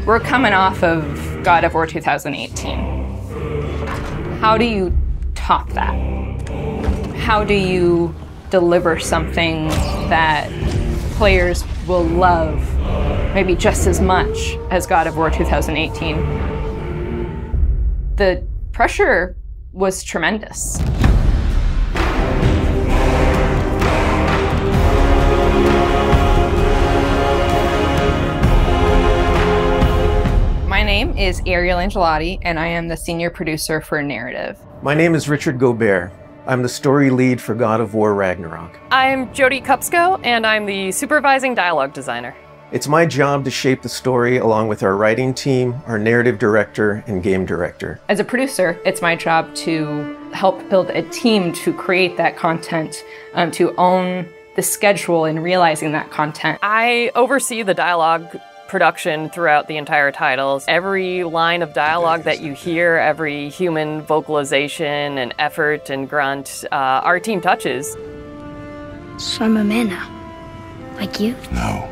We're coming off of God of War 2018. How do you top that? How do you deliver something that players will love maybe just as much as God of War 2018? The pressure was tremendous. My name is Ariel Angelotti, and I am the senior producer for narrative. My name is Richard Gobert. I'm the story lead for God of War Ragnarök. I'm Jody Kupsko, and I'm the supervising dialogue designer. It's my job to shape the story along with our writing team, our narrative director, and game director. As a producer, it's my job to help build a team to create that content, to own the schedule in realizing that content. I oversee the dialogue production throughout the entire titles. Every line of dialogue that you hear, every human vocalization and effort and grunt, our team touches. So I'm a man now, like you? No.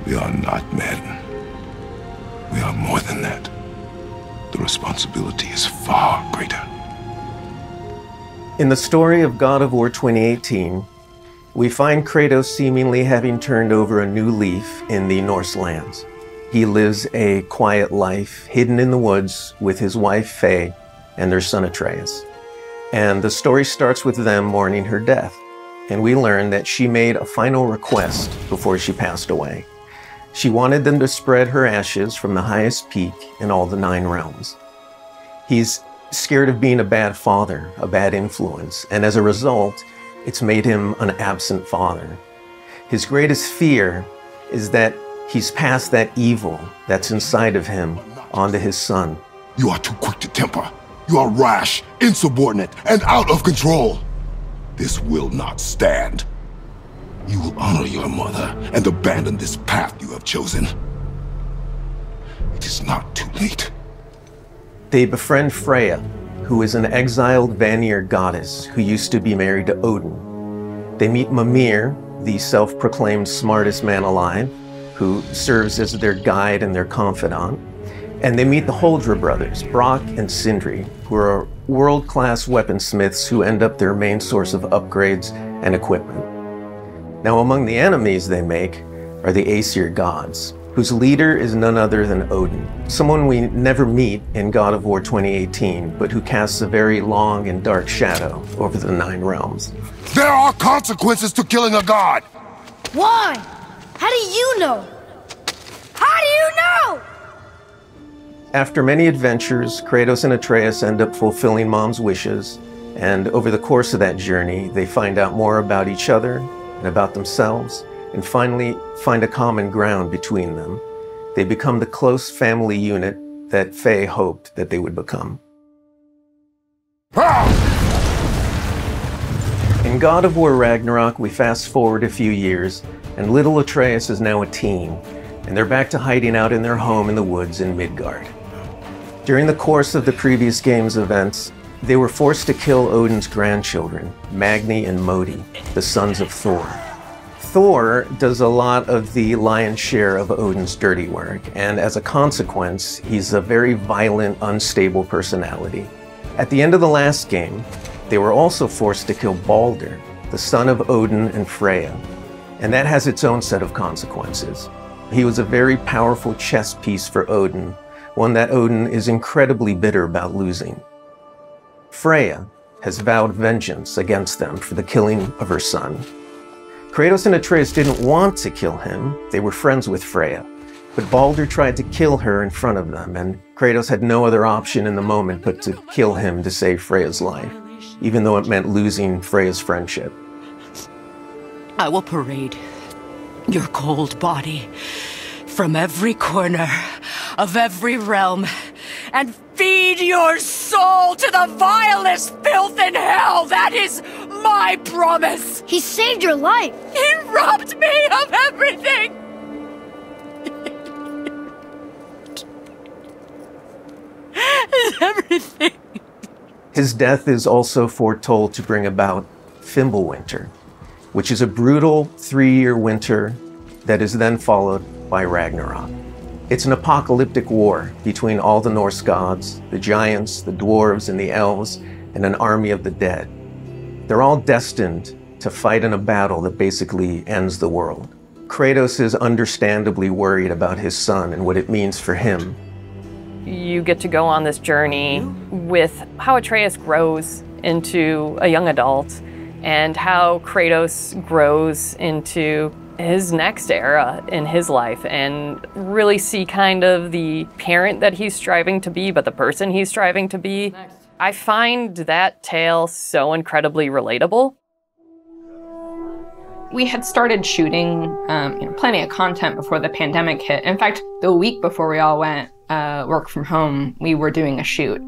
We are not men. We are more than that. The responsibility is far greater. In the story of God of War 2018, we find Kratos seemingly having turned over a new leaf in the Norse lands. He lives a quiet life, hidden in the woods with his wife Faye and their son Atreus. And the story starts with them mourning her death. And we learn that she made a final request before she passed away. She wanted them to spread her ashes from the highest peak in all the 9 realms. He's scared of being a bad father, a bad influence, and as a result, it's made him an absent father. His greatest fear is that he's passed that evil that's inside of him onto his son. You are too quick to temper. You are rash, insubordinate, and out of control. This will not stand. You will honor your mother and abandon this path you have chosen. It is not too late. They befriend Freya, who is an exiled Vanir goddess who used to be married to Odin. They meet Mimir, the self-proclaimed smartest man alive, who serves as their guide and their confidant. And they meet the Holdra brothers, Brock and Sindri, who are world-class weaponsmiths who end up their main source of upgrades and equipment. Now, among the enemies they make are the Aesir gods, whose leader is none other than Odin, someone we never meet in God of War 2018, but who casts a very long and dark shadow over the 9 realms. There are consequences to killing a god! Why? How do you know? How do you know? After many adventures, Kratos and Atreus end up fulfilling Mom's wishes, and over the course of that journey, they find out more about each other and about themselves, and finally find a common ground between them. They become the close family unit that Faye hoped that they would become. In God of War Ragnarök, we fast forward a few years, and little Atreus is now a teen, and they're back to hiding out in their home in the woods in Midgard. During the course of the previous game's events, they were forced to kill Odin's grandchildren, Magni and Modi, the sons of Thor. Thor does a lot of the lion's share of Odin's dirty work, and as a consequence, he's a very violent, unstable personality. At the end of the last game, they were also forced to kill Baldur, the son of Odin and Freya, and that has its own set of consequences. He was a very powerful chess piece for Odin, one that Odin is incredibly bitter about losing. Freya has vowed vengeance against them for the killing of her son. Kratos and Atreus didn't want to kill him, they were friends with Freya, but Baldur tried to kill her in front of them, and Kratos had no other option in the moment but to kill him to save Freya's life, even though it meant losing Freya's friendship. I will parade your cold body from every corner of every realm and feed your soul to the vilest filth in hell. That is my promise. He saved your life. He robbed me of everything. Everything. His death is also foretold to bring about Fimbulwinter, which is a brutal 3-year winter that is then followed by Ragnarok. It's an apocalyptic war between all the Norse gods, the giants, the dwarves, and the elves, and an army of the dead. They're all destined to fight in a battle that basically ends the world. Kratos is understandably worried about his son and what it means for him. You get to go on this journey with how Atreus grows into a young adult and how Kratos grows into his next era in his life, and really see kind of the parent that he's striving to be, but the person he's striving to be. I find that tale so incredibly relatable. We had started shooting plenty of content before the pandemic hit. In fact, the week before we all went work from home, we were doing a shoot.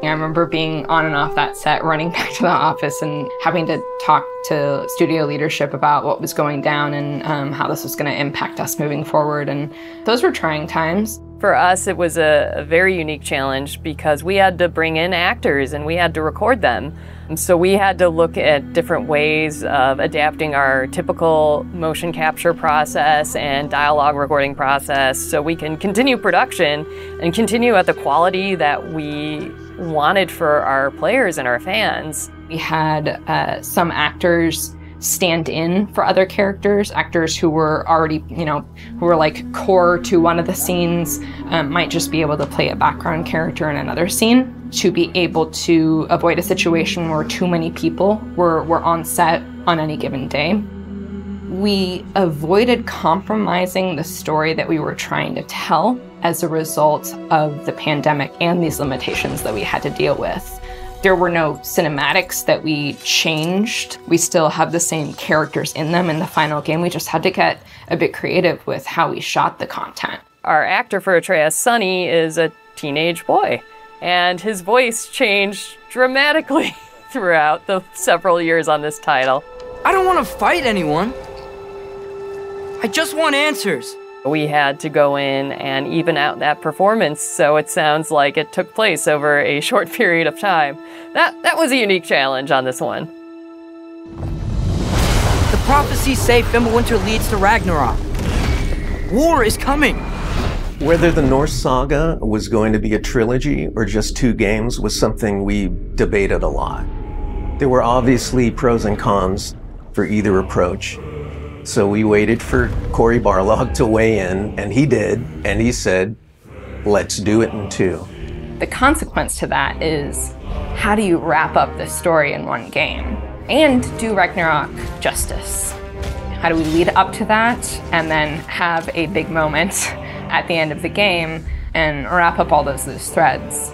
I remember being on and off that set, running back to the office and having to talk to studio leadership about what was going down and how this was going to impact us moving forward. And those were trying times. For us, it was a very unique challenge because we had to bring in actors and we had to record them. And so we had to look at different ways of adapting our typical motion capture process and dialogue recording process so we can continue production and continue at the quality that we wanted for our players and our fans. We had some actors stand in for other characters, actors who were already, who were like core to one of the scenes, might just be able to play a background character in another scene to be able to avoid a situation where too many people were on set on any given day. We avoided compromising the story that we were trying to tell as a result of the pandemic and these limitations that we had to deal with. There were no cinematics that we changed. We still have the same characters in them in the final game. We just had to get a bit creative with how we shot the content. Our actor for Atreus, Sonny, is a teenage boy, and his voice changed dramatically throughout the several years on this title. I don't want to fight anyone. I just want answers. We had to go in and even out that performance so it sounds like it took place over a short period of time. That was a unique challenge on this one. The prophecies say Fimbulwinter leads to Ragnarok. War is coming. Whether the Norse saga was going to be a trilogy or just 2 games was something we debated a lot. There were obviously pros and cons for either approach. So we waited for Cory Barlog to weigh in, and he did, and he said, let's do it in 2. The consequence to that is, how do you wrap up the story in one game and do Ragnarok justice? How do we lead up to that and then have a big moment at the end of the game and wrap up all those loose threads?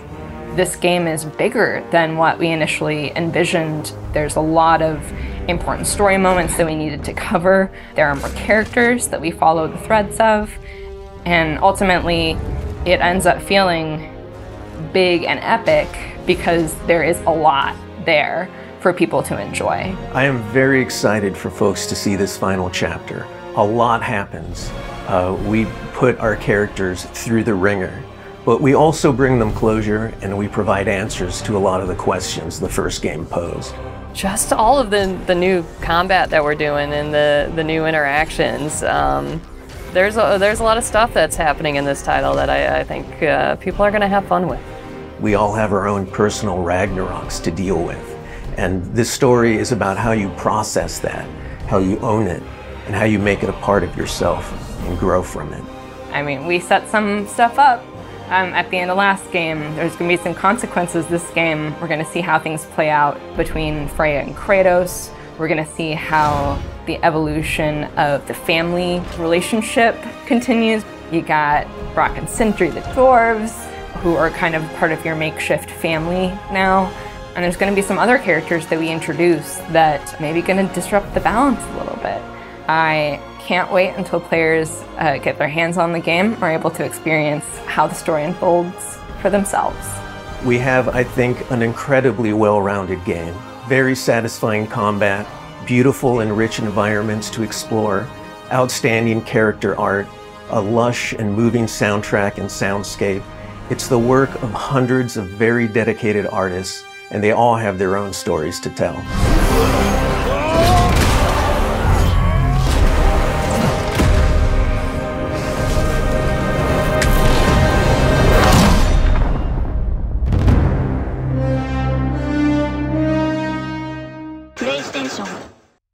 This game is bigger than what we initially envisioned. There's a lot of important story moments that we needed to cover. There are more characters that we follow the threads of. And ultimately, it ends up feeling big and epic because there is a lot there for people to enjoy. I am very excited for folks to see this final chapter. A lot happens. We put our characters through the ringer, but we also bring them closure and we provide answers to a lot of the questions the first game posed. Just all of the new combat that we're doing and the new interactions. There's a lot of stuff that's happening in this title that I think people are going to have fun with. We all have our own personal Ragnaroks to deal with. And this story is about how you process that, how you own it, and how you make it a part of yourself and grow from it. I mean, we set some stuff up at the end of last game. There's going to be some consequences this game. We're going to see how things play out between Freya and Kratos. We're going to see how the evolution of the family relationship continues. You got Brock and Sindri, the dwarves, who are kind of part of your makeshift family now. And there's going to be some other characters that we introduce that may be going to disrupt the balance a little bit. I can't wait until players get their hands on the game or are able to experience how the story unfolds for themselves. We have, I think, an incredibly well-rounded game. Very satisfying combat, beautiful and rich environments to explore, outstanding character art, a lush and moving soundtrack and soundscape. It's the work of hundreds of very dedicated artists, and they all have their own stories to tell.